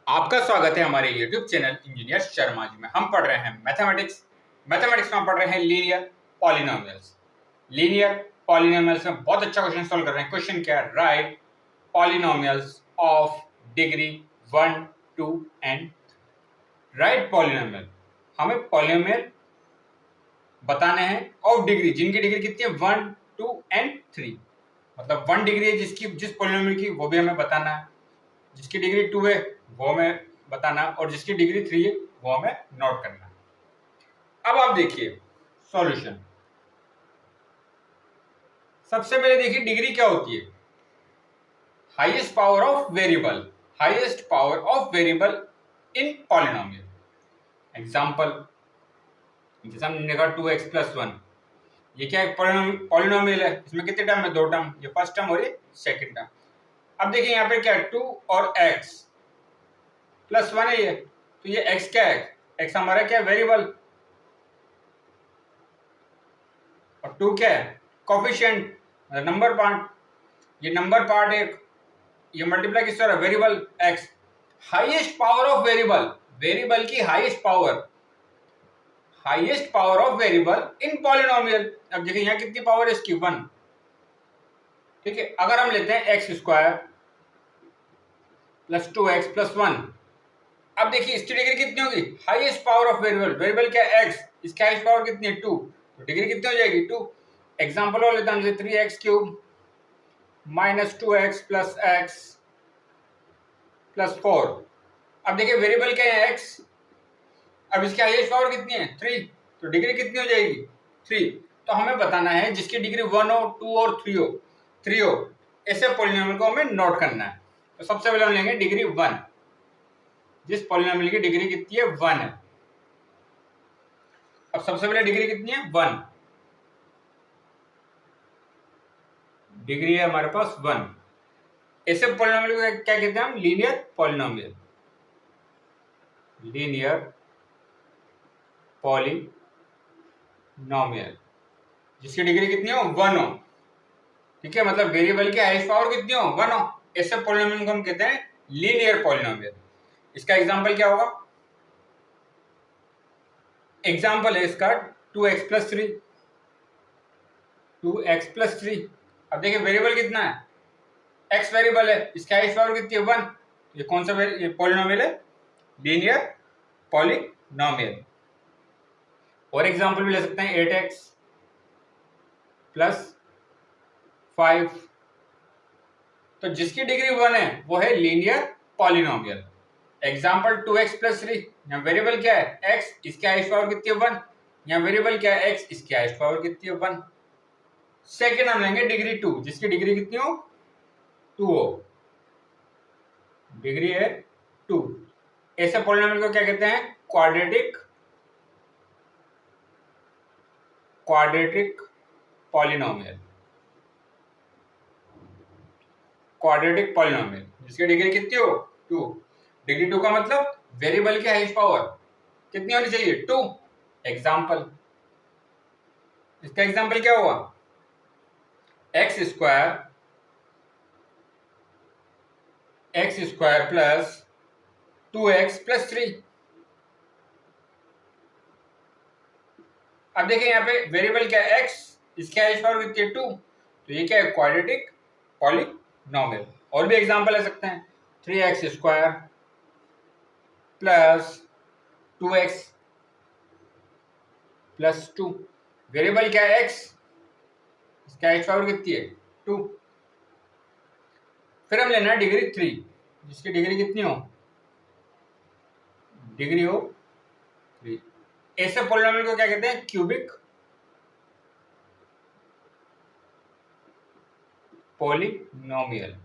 आपका स्वागत है हमारे YouTube channel engineer Sharma ji में। हम पढ़ रहे हैं मैथमेटिक्स में हम पढ़ रहे हैं लीनियर पॉलिनोमियल्स। लीनियर पॉलिनोमियल्स में बहुत अच्छा क्वेश्चन सॉल्व कर रहे हैं। क्वेश्चन क्या है? Right polynomials of degree 1, 2 and right polynomial. हमें पॉलिनोमियल बताने हैं ऑफ डिग्री, जिनकी डिग्री कितनी है 1, 2 एंड 3। मतलब 1 डिग्री है जिस पॉलिनोमियल की, वो भी हमें बताना है। जिसकी डिग्री 2 है वो हमें बताना, और जिसकी डिग्री 3 है वो हमें नोट करना। अब आप देखिए सॉल्यूशन। सबसे पहले देखिए डिग्री क्या होती है। Highest power of variable, highest power of variable in polynomial. Example जैसे हमने देखा 2x + 1, ये क्या है? पॉलिनोमियल है। इसमें कितने टर्म है? 2 टर्म, ये फर्स्ट टर्म और ये सेकंड टर्म। अब देखिए यहाँ पे क्या है? 2 और x + 1 है ये, तो ये x क्या है? x हमारा क्या है? वेरिएबल। और 2 क्या है? Coefficient, number part. ये नंबर पार्ट है, ये मल्टीप्लाई किस तरह? Variable x। Highest power of variable, variable की highest power, highest power of variable in polynomial. अब देखिए यहाँ कितनी पावर है इसकी? 1। ठीक है, अगर हम लेते हैं x² + 2x + 1। अब देखिए इसकी डिग्री कितनी होगी? Highest power of variable, variable क्या है? x, इसकी हाईएस्ट पावर कितनी है? 2, तो डिग्री कितनी हो जाएगी? 2। एग्जांपल और लेते हैं जैसे 3x³ - 2x + x + 4। अब देखिए वेरिएबल क्या है? x। अब इसकी हाईएस्ट पावर कितनी है? 3, तो डिग्री कितनी हो जाएगी? 3। तो हमें बताना है जिसकी डिग्री 1 हो, 2 और 3 हो, ऐसे पॉलिनोमियल को हमें नोट करना है। तो सबसे पहले हम लेंगे डिग्री 1। जिस पॉलिनोमियल की डिग्री कितनी है? 1 है। अब सबसे पहले डिग्री कितनी है? 1। डिग्री है हमारे पास 1। ऐसे पॉलिनोमियल को क्या कहते हैं हम? Linear polynomial. लीनियर पॉलिनोमियल जिसकी डिग्री कितनी हो? 1 हो। ठीक है, मतलब वेरिएबल की हाईएस्ट पावर कितनी हो? 1 हो। ऐसे पॉलिनोमियल को हम कहते हैं लीनियर पॉलिनोमियल। इसका एग्जांपल क्या होगा? एग्जांपल है इसका 2x + 3। 2x + 3। अब देखिए वेरिएबल कितना है? x वेरिएबल है, इसकी हाईएस्ट पावर कितनी है? 1। ये कौन सा पॉलिनोमियल है? Linear polynomial. और एग्जांपल भी ले सकते हैं 8x + 5। तो जिसकी डिग्री 1 है वो है लीनियर पॉलिनोमियल। एग्जांपल 2x + 3, यहाँ वेरिएबल क्या है? x, इसकी हाईएस्ट पावर कितनी है? 1। यहाँ वेरिएबल क्या है? x, इसकी हाईएस्ट पावर कितनी है? 1। सेकेंड हम लेंगे डिग्री 2, जिसकी डिग्री कितनी हो? 2 हो। डिग्री है 2। ऐसे पॉलिनोमियल को क्या कहते हैं? Quadratic polynomial. क्वाड्रेटिक पॉलिनोमियल जिसकी डिग्री कितनी हो? 2। डिग्री 2 का मतलब वेरिएबल की हाईएस्ट पावर कितनी होनी चाहिए? 2। एग्जांपल, इसका एग्जांपल क्या हुआ? x² + 2x + 3। अब देखिए यहाँ पे वेरिएबल क्या है? x, इसकी हाईएस्ट पावर कितनी है? 2, तो ये क्या है? Quadratic polynomial. और भी एग्जांपल ले सकते हैं 3x² + 2x + 2। वेरिएबल क्या है? x, इसकी हाईएस्ट पावर कितनी है? 2। फिर हम लेना है डिग्री 3, जिसकी डिग्री कितनी हो? डिग्री हो 3। ऐसे पॉलिनोमियल को क्या कहते हैं? Cubic polynomial.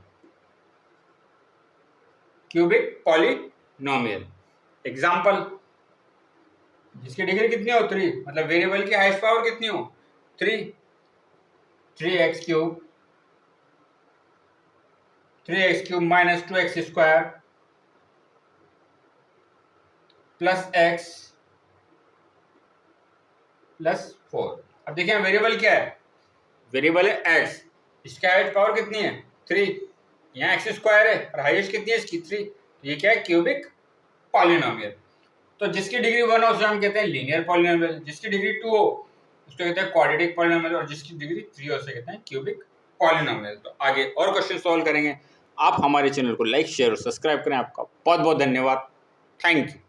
Cubic polynomial. Example, जिसकी डिग्री कितनी हो? 3, मतलब वेरिएबल की हाईएस्ट पावर कितनी हो? 3। 3x³ - 2x² + x + 4। अब देखिए वेरिएबल क्या है? वेरिएबल है x, इसकी हाईएस्ट पावर कितनी है? 3। यहाँ x² है और हाईएस्ट कितनी है इसकी? 3, ये क्या है? Cubic polynomial. तो जिसकी डिग्री 1 हो उसे हम कहते हैं लीनियर पॉलिनोमियल, जिसकी डिग्री 2 हो उसको कहते हैं क्वाड्रेटिक पॉलिनोमियल, और जिसकी डिग्री 3 हो उसे कहते हैं क्यूबिक पॉलिनोमियल। तो आगे और क्वेश्चन सॉल्व करेंगे। आप हमारे चैनल को लाइक, शेयर और सब्सक्राइब करें। आपका बहुत बहुत धन्यवाद। Thank you.